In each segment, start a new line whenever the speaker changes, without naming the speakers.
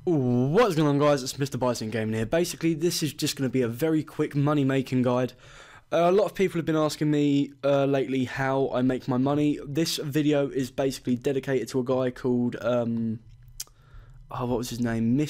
What's going on, guys? It's MrBisonGaming here. Basically, this is just going to be a very quick money making guide. A lot of people have been asking me lately how I make my money. This video is basically dedicated to a guy called what was his name?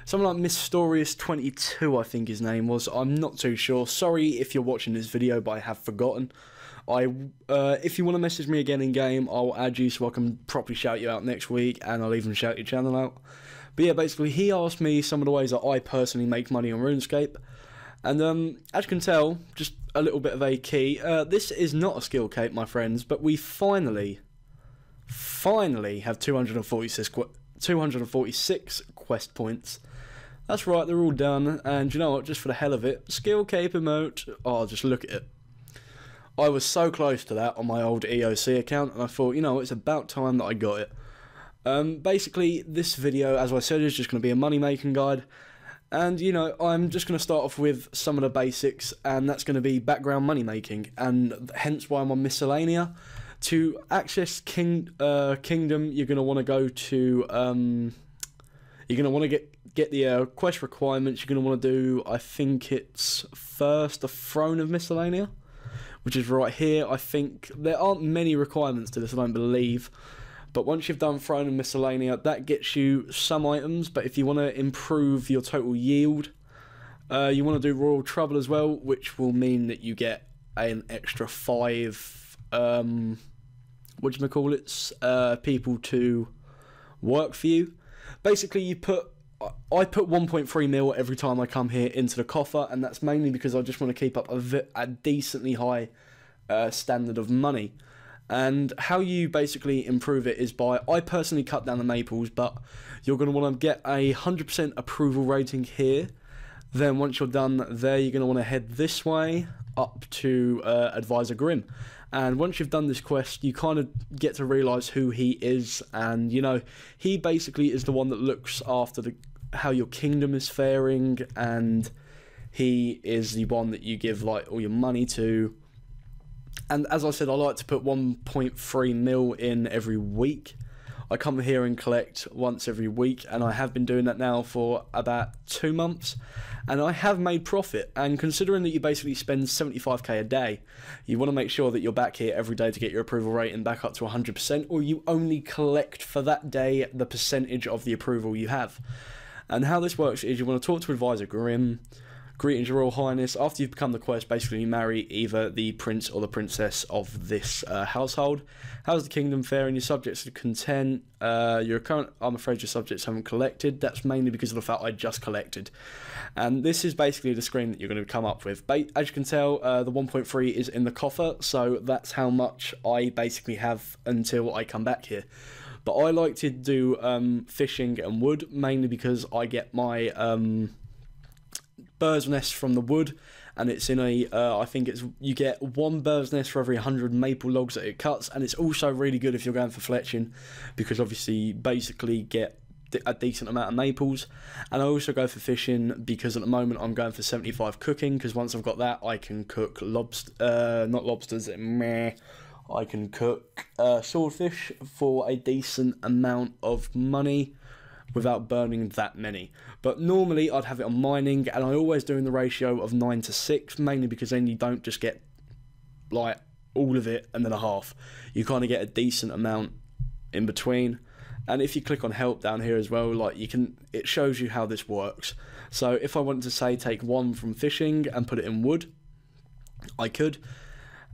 Something like Mysterious22, I think his name was. I'm not too sure. Sorry if you're watching this video, but I have forgotten. If you want to message me again in game, I'll add you so I can properly shout you out next week, and I'll even shout your channel out. But yeah, basically he asked me some of the ways that I personally make money on Runescape, and as you can tell, just a little bit of a key. This is not a skill cape, my friends, but we finally have 246 quest points. That's right, they're all done, and you know what, just for the hell of it, skill cape emote, oh, just look at it. I was so close to that on my old EOC account, and I thought, you know, it's about time that I got it. Basically, this video, as I said, is just going to be a money-making guide. And, you know, I'm just going to start off with some of the basics, and that's going to be background money-making. And hence why I'm on Miscellanea. To access Kingdom, you're going to want to go to... you're going to want to get the quest requirements. You're going to want to do, I think it's first the Throne of Miscellanea, which is right here. I think there aren't many requirements to this, I don't believe. But once you've done Throne and Miscellanea, that gets you some items. But if you want to improve your total yield, you want to do Royal Trouble as well, which will mean that you get an extra 5, people to work for you. Basically, I put 1.3 mil every time I come here into the coffer, and that's mainly because I just want to keep up a decently high standard of money. And how you basically improve it is by, I personally cut down the maples, but you're going to want to get a 100% approval rating here. Then once you're done there, you're going to want to head this way up to Advisor Grimm. And once you've done this quest, you kind of get to realise who he is. And, you know, he basically is the one that looks after how your kingdom is faring. And he is the one that you give, like, all your money to. And as I said, I like to put 1.3 mil in every week. I come here and collect once every week, and I have been doing that now for about 2 months, and I have made profit. And considering that you basically spend 75k a day, you want to make sure that you're back here every day to get your approval rating back up to 100%, or you only collect for that day the percentage of the approval you have. And how this works is you want to talk to Advisor Grimm. Greetings, Your Royal Highness. After you've become the quest, basically you marry either the prince or the princess of this household. How's the kingdom faring? Your subjects are content. I'm afraid your subjects haven't collected. That's mainly because of the fact I just collected. And this is basically the screen that you're going to come up with. As you can tell, the 1.3 is in the coffer, so that's how much I basically have until I come back here. But I like to do fishing and wood, mainly because I get my... bird's nest from the wood, and it's in a I think you get 1 bird's nest for every 100 maple logs that it cuts. And it's also really good if you're going for fletching, because obviously you basically get a decent amount of maples. And I also go for fishing because at the moment I'm going for 75 cooking, because once I've got that, I can cook not lobsters, I can cook swordfish for a decent amount of money without burning that many. But normally I'd have it on mining, and I always do in the ratio of 9:6, mainly because then you don't just get like all of it and then a half. You kind of get a decent amount in between. And if you click on help down here as well, like it shows you how this works. So if I wanted to say take 1 from fishing and put it in wood, I could.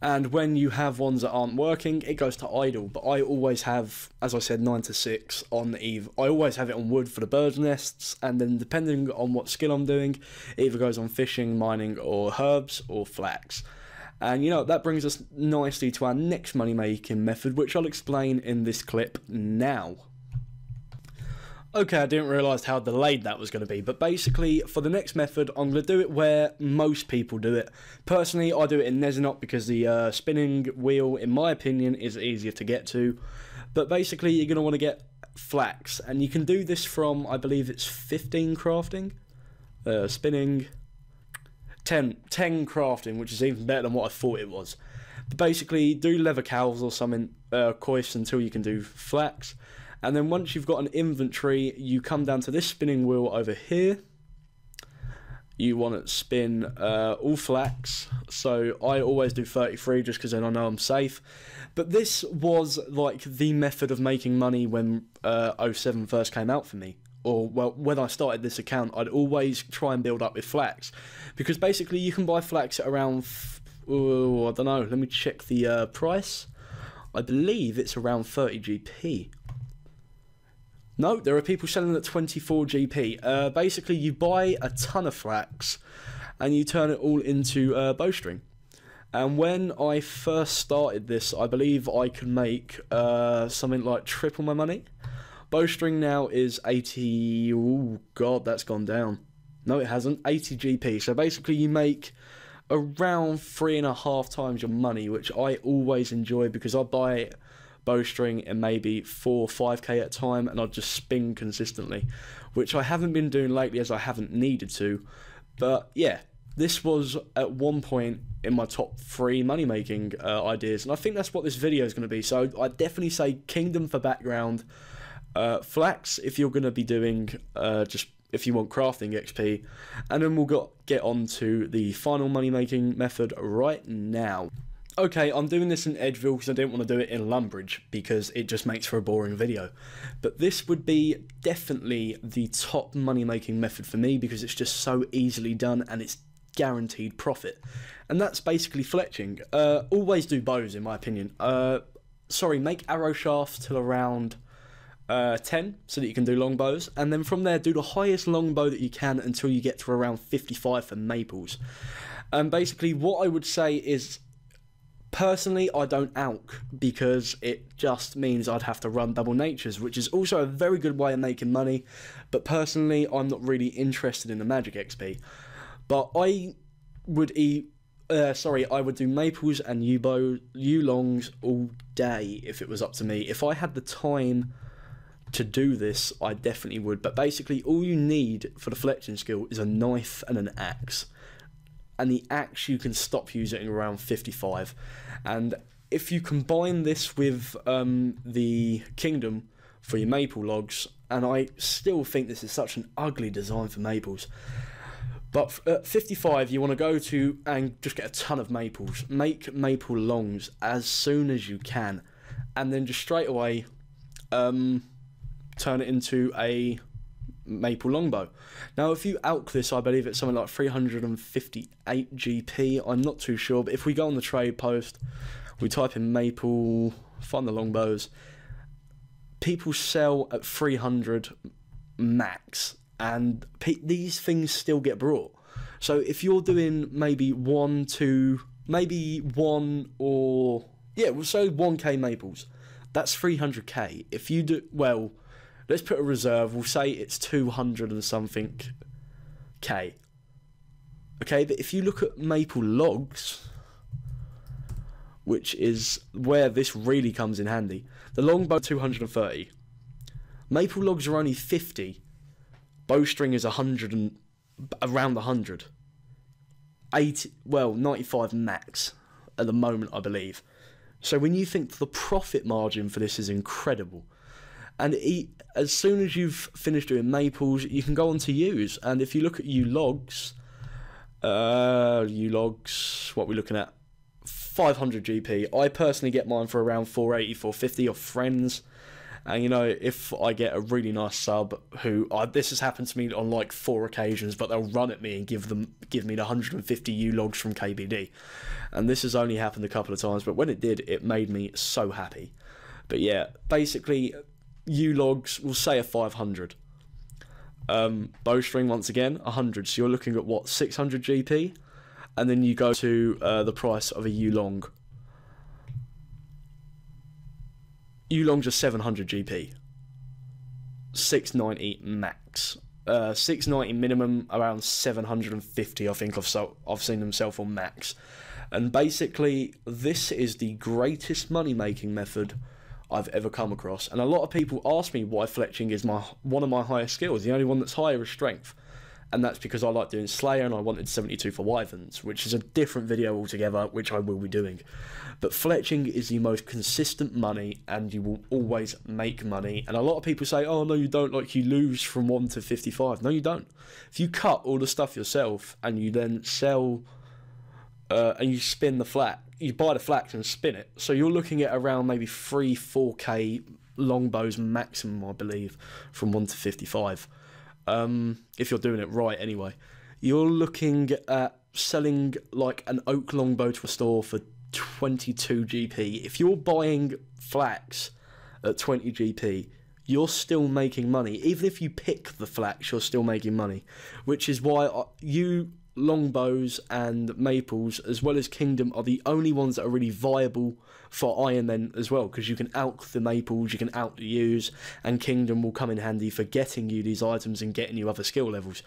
And when you have ones that aren't working, it goes to idle. But I always have, as I said, 9:6 on Eve. I always have it on wood for the bird's nests, and then depending on what skill I'm doing, it either goes on fishing, mining, or herbs, or flax. And you know, that brings us nicely to our next money-making method, which I'll explain in this clip now. Okay, I didn't realise how delayed that was going to be, but basically, for the next method, I'm going to do it where most people do it. Personally, I do it in Nezinot because the spinning wheel, in my opinion, is easier to get to. But basically, you're going to want to get flax, and you can do this from, I believe it's 15 crafting, spinning, 10 crafting, which is even better than what I thought it was. But basically, do leather cows or something, coifs until you can do flax. And then once you've got an inventory, you come down to this spinning wheel over here. You want to spin all flax, so I always do 33 just because then I know I'm safe. But this was like the method of making money when 07 first came out for me. Or, well, when I started this account, I'd always try and build up with flax. Because basically you can buy flax at around, I don't know, let me check the price. I believe it's around 30 GP. No, there are people selling at 24 GP. Basically, you buy a ton of flax and you turn it all into bowstring. And when I first started this, I believe I could make something like triple my money. Bowstring now is 80... Oh, God, that's gone down. No, it hasn't. 80 GP. So basically, you make around 3.5 times your money, which I always enjoy because I buy bowstring in maybe 4 or 5k at a time, and I'll just spin consistently, which I haven't been doing lately as I haven't needed to. But yeah, this was at one point in my top 3 money making ideas, and I think that's what this video is going to be. So I definitely say Kingdom for background, flax if you're going to be doing just if you want crafting XP, and then we'll get on to the final money making method right now. Okay, I'm doing this in Edgeville because I didn't want to do it in Lumbridge because it just makes for a boring video. But this would be definitely the top money-making method for me because it's just so easily done and it's guaranteed profit. And that's basically fletching. Always do bows, in my opinion. Make arrow shafts till around 10 so that you can do longbows. And then from there, do the highest longbow that you can until you get to around 55 for maples. And basically, what I would say is, personally, I don't ALK because it just means I'd have to run double natures, which is also a very good way of making money. But personally, I'm not really interested in the magic XP. But I would I would do maples and U-longs all day if it was up to me. If I had the time to do this, I definitely would. But basically, all you need for the fletching skill is a knife and an axe. And the axe you can stop using around 55. And if you combine this with the Kingdom for your maple logs, and I still think this is such an ugly design for maples, but at 55 you want to go to and just get a ton of maples, make maple longs as soon as you can, and then just straight away turn it into a maple longbow. Now if you ALK this, I believe it's something like 358 GP, I'm not too sure, but if we go on the trade post, we type in maple, find the longbows, people sell at 300 max, and these things still get brought. So if you're doing maybe 1 or, yeah, we'll say 1k maples, that's 300k. If you do, well, let's put a reserve, we'll say it's 200 and something K. Okay, but if you look at maple logs, which is where this really comes in handy, the longbow 230. Maple logs are only 50. Bowstring is 100 and around 100. 95 max at the moment, I believe. So when you think the profit margin for this is incredible. And as soon as you've finished doing maples, you can go on to U's. And if you look at U-logs, what are we looking at? 500 GP. I personally get mine for around 480, 450 off friends. And, you know, if I get a really nice sub who, this has happened to me on like 4 occasions, but they'll run at me and give me the 150 U-logs from KBD. And this has only happened a couple of times, but when it did, it made me so happy. But yeah, basically, U-logs, we'll say a 500. Bowstring, once again, 100. So you're looking at, what, 600 GP? And then you go to the price of a U-long. U-longs are 700 GP. 690 max. 690 minimum, around 750, I think I've seen them sell for max. And basically, this is the greatest money-making method I've ever come across. And a lot of people ask me why fletching is one of my highest skills. The only one that's higher is strength. and that's because I like doing Slayer and I wanted 72 for Wyverns, which is a different video altogether, which I will be doing. But fletching is the most consistent money, and you will always make money. And a lot of people say, oh no you don't, like you lose from 1 to 55. No you don't. If you cut all the stuff yourself and you then sell and you spin the flax, you buy the flax and spin it, so you're looking at around maybe 3-4k longbows maximum, I believe, from 1 to 55. If you're doing it right anyway. You're looking at selling like an oak longbow to a store for 22 GP. If you're buying flax at 20 GP, you're still making money. Even if you pick the flax, you're still making money, which is why you longbows and maples as well as kingdom are the only ones that are really viable for iron then as well, because you can out the maples, you can out the yews, and kingdom will come in handy for getting you these items and getting you other skill levels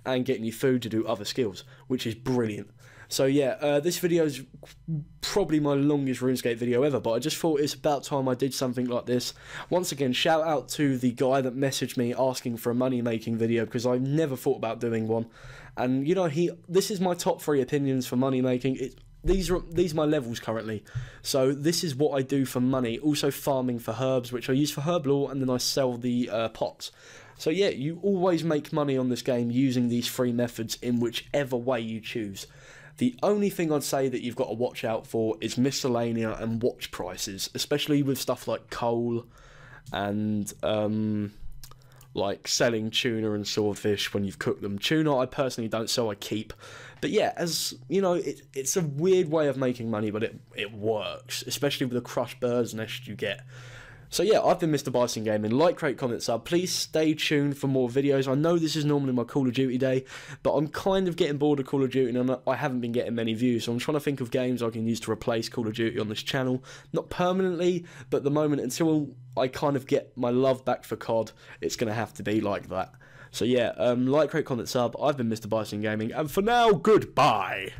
and getting you food to do other skills, which is brilliant. So yeah, this video is probably my longest RuneScape video ever, but I just thought it's about time I did something like this. Once again, shout out to the guy that messaged me asking for a money making video, because I never thought about doing one. And you know, this is my top 3 opinions for money making. These are my levels currently. So this is what I do for money. Also farming for herbs, which I use for herb lore, and then I sell the pots. So yeah, you always make money on this game using these 3 methods in whichever way you choose. The only thing I'd say that you've got to watch out for is miscellanea and watch prices, especially with stuff like coal and like selling tuna and swordfish when you've cooked them. Tuna I personally don't sell, I keep. But yeah, as you know, it's a weird way of making money, but it works, especially with the crushed bird's nest you get. So yeah, I've been MrBisonGaming. Like, rate, comment, sub. Please stay tuned for more videos. I know this is normally my Call of Duty day, but I'm kind of getting bored of Call of Duty and I haven't been getting many views, so I'm trying to think of games I can use to replace Call of Duty on this channel. Not permanently, but at the moment, until I kind of get my love back for COD, it's going to have to be like that. So yeah, like, rate, comment, sub. I've been MrBisonGaming, and for now, goodbye!